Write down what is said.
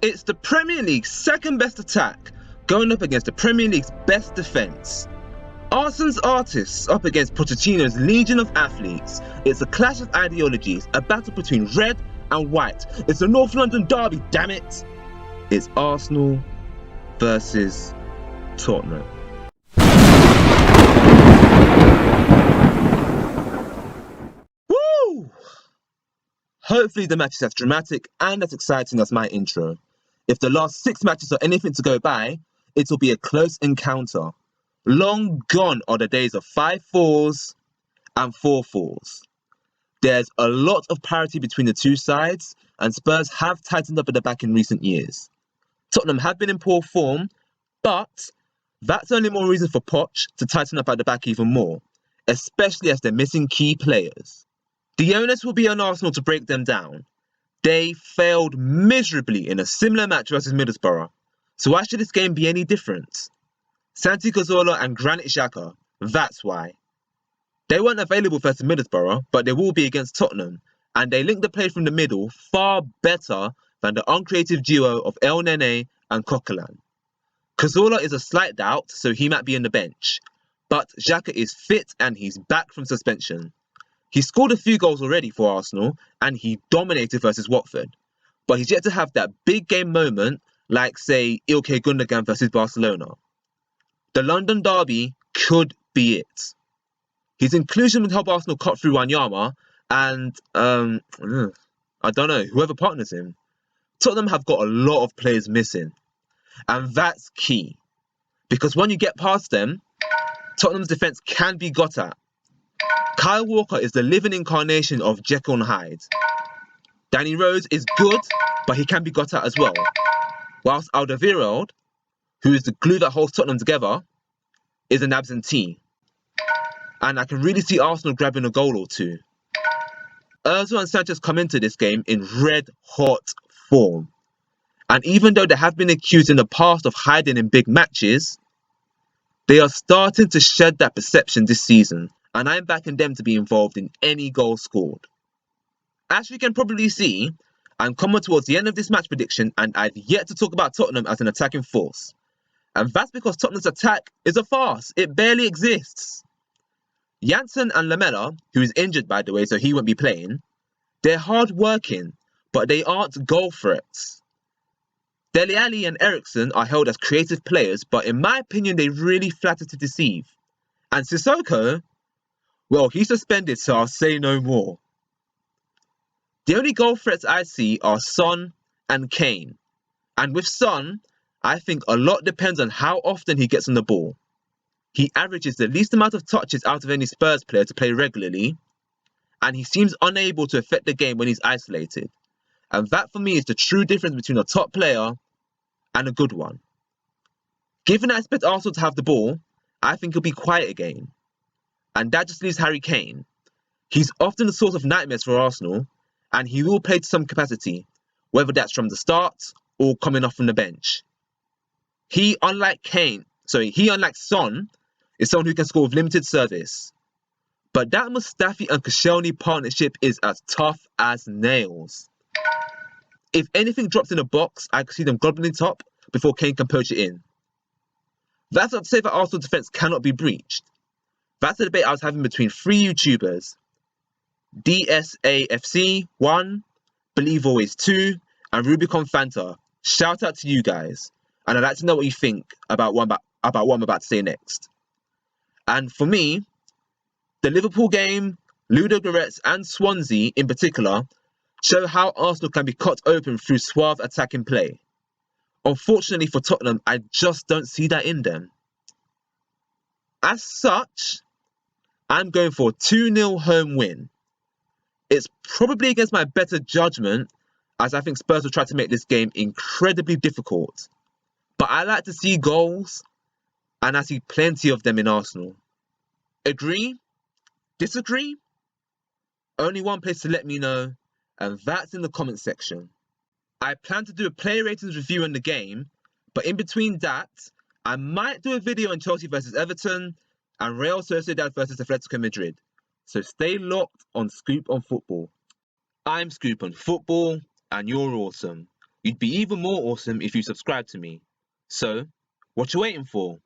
It's the Premier League's second best attack going up against the Premier League's best defence. Arsenal's artists up against Pochettino's legion of athletes. It's a clash of ideologies, a battle between red and white. It's a North London derby, damn it! It's Arsenal versus Tottenham. Woo! Hopefully the match is as dramatic and as exciting as my intro. If the last 6 matches are anything to go by, it'll be a close encounter. Long gone are the days of 5-4s and 4-4s. There's a lot of parity between the two sides, and Spurs have tightened up at the back in recent years. Tottenham have been in poor form, but that's only more reason for Poch to tighten up at the back even more, especially as they're missing key players. The onus will be on Arsenal to break them down. They failed miserably in a similar match versus Middlesbrough, so why should this game be any different? Santi Cazorla and Granit Xhaka, that's why. They weren't available versus Middlesbrough, but they will be against Tottenham, and they link the play from the middle far better than the uncreative duo of El Nene and Coquelin. Cazorla is a slight doubt, so he might be on the bench, but Xhaka is fit and he's back from suspension. He scored a few goals already for Arsenal, and he dominated versus Watford, but he's yet to have that big game moment like, say, Ilkay Gundogan versus Barcelona. The London derby could be it. His inclusion would help Arsenal cut through Wanyama and, I don't know, whoever partners him. Tottenham have got a lot of players missing, and that's key, because when you get past them, Tottenham's defence can be got at. Kyle Walker is the living incarnation of Jekyll and Hyde. Danny Rose is good, but he can be got at as well. Whilst Alderweireld, who is the glue that holds Tottenham together, is an absentee. And I can really see Arsenal grabbing a goal or two. Ozil and Sanchez come into this game in red-hot form. And even though they have been accused in the past of hiding in big matches, they are starting to shed that perception this season, and I'm backing them to be involved in any goal scored. As you can probably see, I'm coming towards the end of this match prediction, and I've yet to talk about Tottenham as an attacking force. And that's because Tottenham's attack is a farce. It barely exists. Janssen and Lamela, who is injured by the way, so he won't be playing, they're hard working, but they aren't goal threats. Dele Alli and Eriksen are held as creative players, but in my opinion, they really flatter to deceive. And Sissoko, well, he's suspended, so I'll say no more. The only goal threats I see are Son and Kane. And with Son, I think a lot depends on how often he gets on the ball. He averages the least amount of touches out of any Spurs player to play regularly, and he seems unable to affect the game when he's isolated. And that for me is the true difference between a top player and a good one. Given I expect Arsenal to have the ball, I think he'll be quiet again. And that just leaves Harry Kane. He's often a source of nightmares for Arsenal, and he will play to some capacity, whether that's from the start or coming off from the bench. He, unlike Son, is someone who can score with limited service. But that Mustafi and Koscielny partnership is as tough as nails. If anything drops in a box, I could see them gobbling it up before Kane can poach it in. That's not to say that Arsenal defence cannot be breached. That's the debate I was having between 3 YouTubers, DSAFC1, Believe Always 2, and Rubicon Fanta. Shout out to you guys, and I'd like to know what you think about what I'm about to say next. And for me, the Liverpool game, Ludo Goretz and Swansea in particular show how Arsenal can be cut open through suave attacking play. Unfortunately for Tottenham, I just don't see that in them. As such, I'm going for a 2-0 home win. It's probably against my better judgment, as I think Spurs will try to make this game incredibly difficult. But I like to see goals, and I see plenty of them in Arsenal. Agree? Disagree? Only one place to let me know, and that's in the comment section. I plan to do a player ratings review on the game, but in between that, I might do a video on Chelsea versus Everton and Real Sociedad versus Atletico Madrid. So stay locked on Scoop on Football. I'm Scoop on Football, and you're awesome. You'd be even more awesome if you subscribe to me. So, what you waiting for?